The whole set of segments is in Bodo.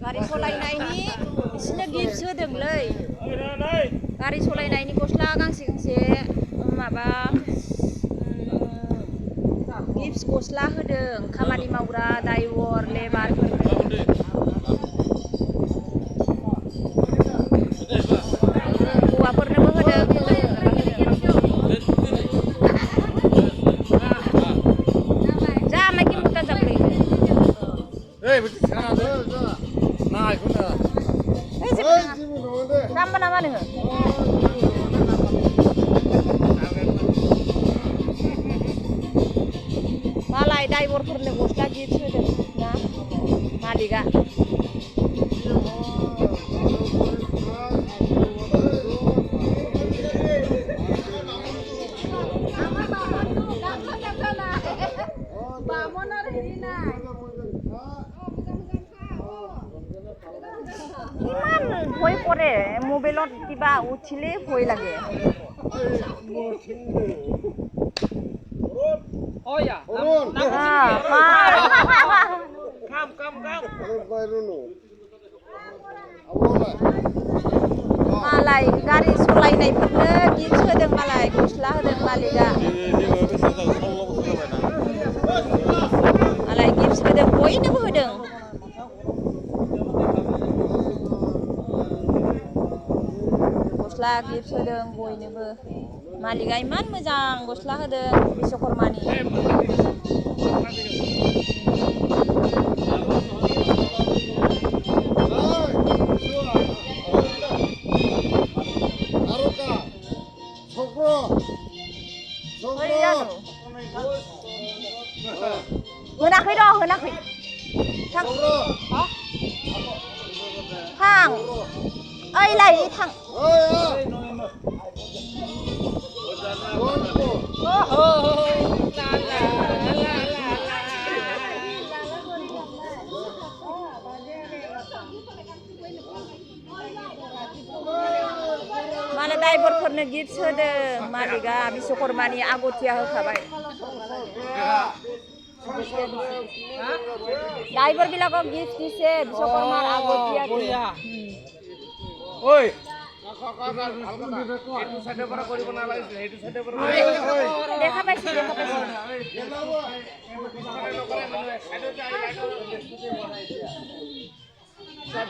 गारि सलायनायनि बिसोरनो गिफ्ट होदोंलै गारि सलायनायनि गस्ला गांसे गांसे माबा गिफ्ट गस्ला होदों खामानि मावग्रा ड्राइभार लेबारफोरनो हौवाफोरनोबो होदों जा माइकि मुटा जाबलै जाम्बा नामा नोङो मालाय ड्राइभारफोरनो गस्ला गिफ्ट होदों ना मालिकआ ইমান ভয় কৰে মোবাইলত কিবা উঠিলে ভয় লাগে मालाय गारि सलायनायफोरनो गिफ्ट होदों मालाय गस्ला होदों मालिकआ मालाय गिफ्ट होदों बयनोबो होदों गस्ला गिफ्ट होदों बयनोबो मालिकआ इमान मोजां गस्ला होदों बिश्वकर्मानि होनाखै र' होनाखै थां थां ओइ लाय थां मालाय ड्राइभारफोरनो गिफ्ट होदों मालिकआ बिश्वकर्मानि आगथिया होखाबाय ड्राइवर বিলাকক गिफ्ट दिছে বিশ্বকর্মার আগতীয়া ওই দেখা পাইছি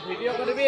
ভিডিও করবি